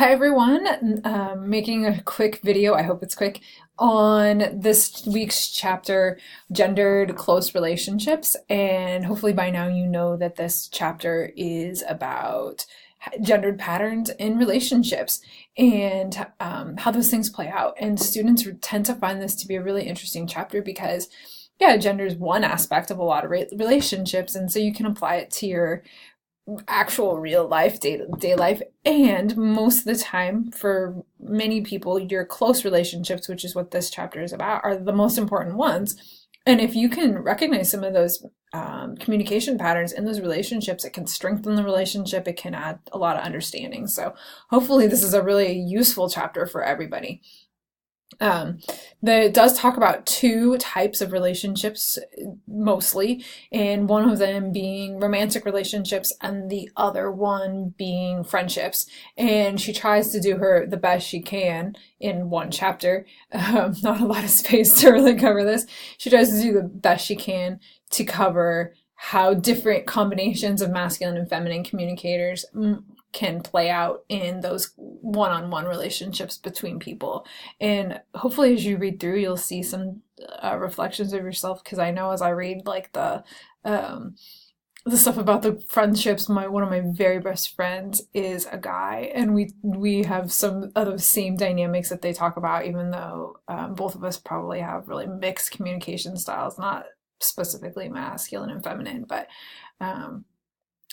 Hi everyone, making a quick video, I hope it's quick, on this week's chapter, Gendered Close Relationships, and hopefully by now you know that this chapter is about gendered patterns in relationships and how those things play out. And students tend to find this to be a really interesting chapter because, yeah, gender is one aspect of a lot of relationships, and so you can apply it to your actual real life day life, and most of the time for many people your close relationships, which is what this chapter is about, are the most important ones. And if you can recognize some of those communication patterns in those relationships, it can strengthen the relationship, it can add a lot of understanding. So hopefully this is a really useful chapter for everybody. That does talk about two types of relationships mostly, and one of them being romantic relationships and the other one being friendships. And she tries to do the best she can in one chapter. Not a lot of space to really cover this. She tries to do the best she can to cover how different combinations of masculine and feminine communicators can play out in those one-on-one relationships between people. And hopefully as you read through, you'll see some reflections of yourself, because I know as I read like the stuff about the friendships, one of my very best friends is a guy, and we have some of those same dynamics that they talk about, even though both of us probably have really mixed communication styles, not specifically masculine and feminine, but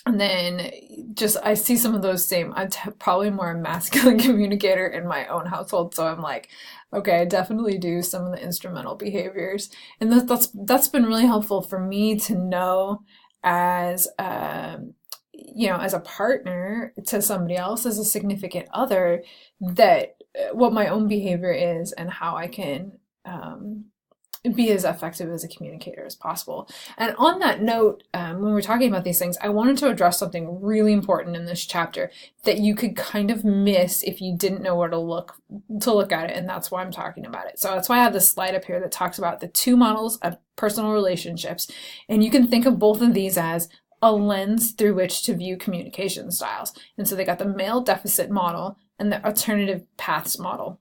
and then just I see some of those same. I'm probably more a masculine communicator in my own household, so I'm like, okay, I definitely do some of the instrumental behaviors, and that's been really helpful for me to know as as a partner to somebody else, as a significant other, that what my own behavior is and how I can be as effective as a communicator as possible. And on that note, when we're talking about these things, I wanted to address something really important in this chapter that you could kind of miss if you didn't know where to look at it, and that's why I'm talking about it. So that's why I have this slide up here that talks about the two models of personal relationships, and you can think of both of these as a lens through which to view communication styles. And so they got the male deficit model and the alternative paths model.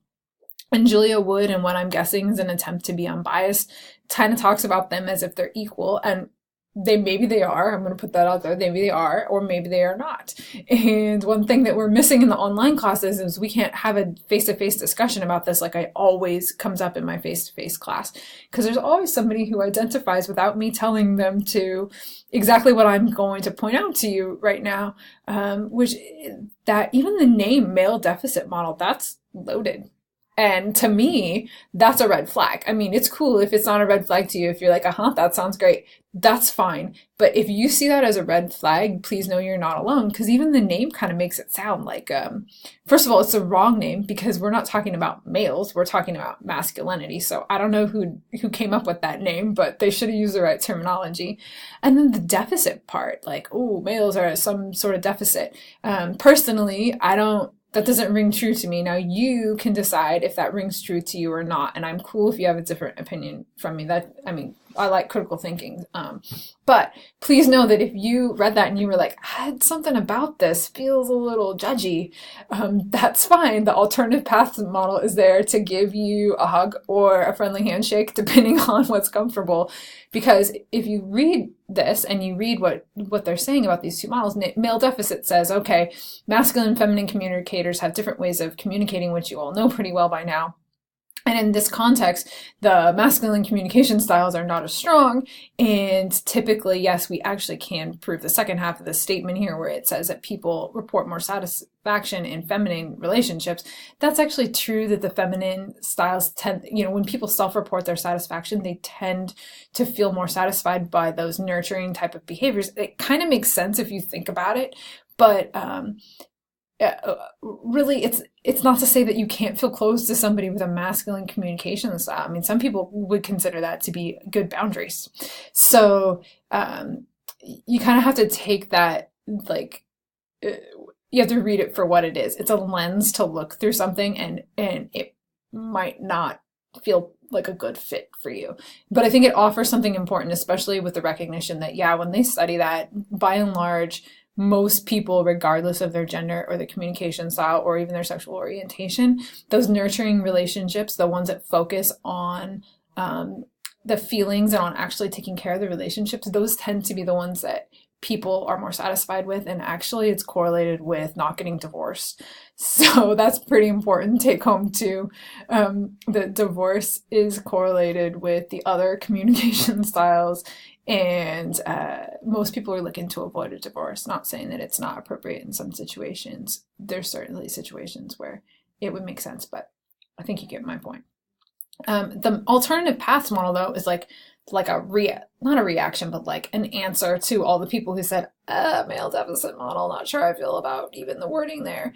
And Julia Wood, and what I'm guessing is an attempt to be unbiased, kind of talks about them as if they're equal, and maybe they are. I'm going to put that out there. Maybe they are, or maybe they are not. And one thing that we're missing in the online classes is we can't have a face-to-face discussion about this like I always comes up in my face-to-face class, because there's always somebody who identifies without me telling them to exactly what I'm going to point out to you right now, which that even the name male deficit model, that's loaded. And to me, that's a red flag. I mean, it's cool if it's not a red flag to you. If you're like, that sounds great, that's fine. But if you see that as a red flag, please know you're not alone, because even the name kind of makes it sound like, first of all, it's a wrong name, because we're not talking about males, we're talking about masculinity. So I don't know who came up with that name, but they should have used the right terminology. And then the deficit part, like, oh, males are some sort of deficit. Personally, that doesn't ring true to me. Now you can decide if that rings true to you or not, and I'm cool if you have a different opinion from me. I like critical thinking. But please know that if you read that and you were like, something about this feels a little judgy, that's fine. The alternative paths model is there to give you a hug or a friendly handshake, depending on what's comfortable. Because if you read this and you read what they're saying about these two models, male deficit says, okay, masculine and feminine communicators have different ways of communicating, which you all know pretty well by now. And in this context, the masculine communication styles are not as strong. And typically, yes, we actually can prove the second half of the statement here, where it says that people report more satisfaction in feminine relationships. That's actually true, that the feminine styles tend, when people self-report their satisfaction, they tend to feel more satisfied by those nurturing type of behaviors. It kind of makes sense if you think about it, but really, it's not to say that you can't feel close to somebody with a masculine communication style. I mean, some people would consider that to be good boundaries. So you kind of have to take that, like, you have to read it for what it is. It's a lens to look through something, and it might not feel like a good fit for you. But I think it offers something important, especially with the recognition that, yeah, when they study that, by and large, most people, regardless of their gender or their communication style or even their sexual orientation, those nurturing relationships, the ones that focus on the feelings and on actually taking care of the relationships, those tend to be the ones that people are more satisfied with. And actually it's correlated with not getting divorced. So that's pretty important take home too. The divorce is correlated with the other communication styles, and most people are looking to avoid a divorce. Not saying that it's not appropriate in some situations. There's certainly situations where it would make sense, but I think you get my point. The alternative paths model, though, is like not a reaction, but like an answer to all the people who said, male deficit model, not sure I feel about even the wording there.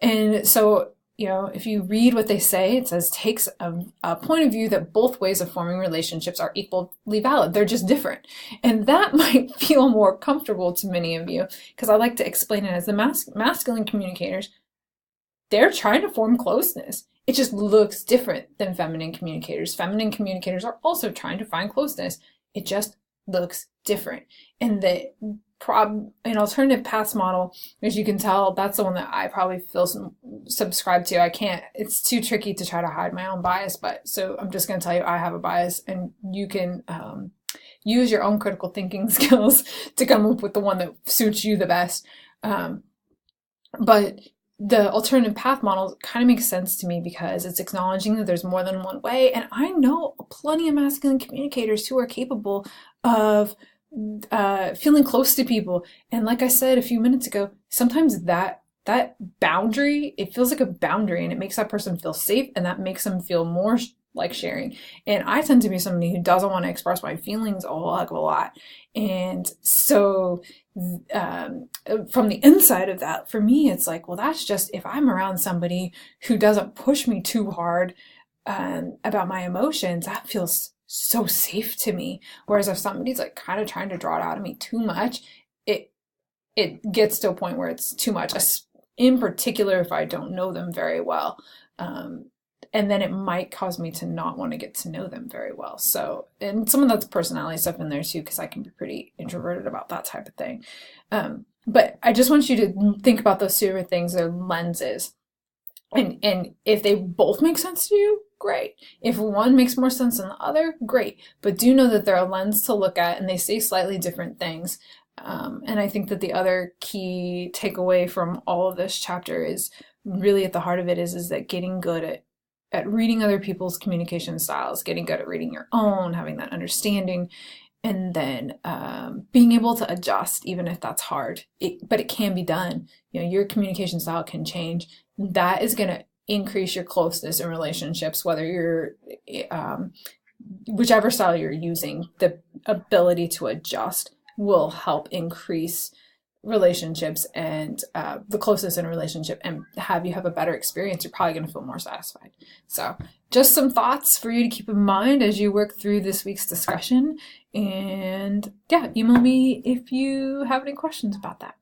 And so, if you read what they say, it says takes a point of view that both ways of forming relationships are equally valid. They're just different. And that might feel more comfortable to many of you, because I like to explain it as the masculine communicators, they're trying to form closeness. It just looks different than feminine communicators. Feminine communicators are also trying to find closeness. It just looks different. And an alternative paths model, as you can tell, that's the one that I probably feel subscribed to. It's too tricky to try to hide my own bias, so I'm just going to tell you I have a bias, and you can use your own critical thinking skills to come up with the one that suits you the best. But the alternative path model kind of makes sense to me because it's acknowledging that there's more than one way. And I know plenty of masculine communicators who are capable of feeling close to people. And like I said a few minutes ago, sometimes that boundary, it feels like a boundary, and it makes that person feel safe, and that makes them feel more like sharing. And I tend to be somebody who doesn't want to express my feelings a whole heck of a lot. And so from the inside of that, for me, it's like, well, that's just if I'm around somebody who doesn't push me too hard about my emotions, that feels so safe to me. Whereas if somebody's like kind of trying to draw it out of me too much, it gets to a point where it's too much, in particular if I don't know them very well. And then it might cause me to not want to get to know them very well. So, and some of that's personality stuff in there too, because I can be pretty introverted about that type of thing. But I just want you to think about those two different things, their lenses. And if they both make sense to you, great. If one makes more sense than the other, great. But do know that they're a lens to look at, and they say slightly different things. And I think that the other key takeaway from all of this chapter is really at the heart of it is that getting good at reading other people's communication styles, getting good at reading your own, having that understanding, and then being able to adjust, even if that's hard. But it can be done. Your communication style can change. That is going to increase your closeness in relationships, whether you're, whichever style you're using, the ability to adjust will help increase relationships and the closeness in a relationship, and have a better experience. You're probably going to feel more satisfied. So just some thoughts for you to keep in mind as you work through this week's discussion. And yeah, email me if you have any questions about that.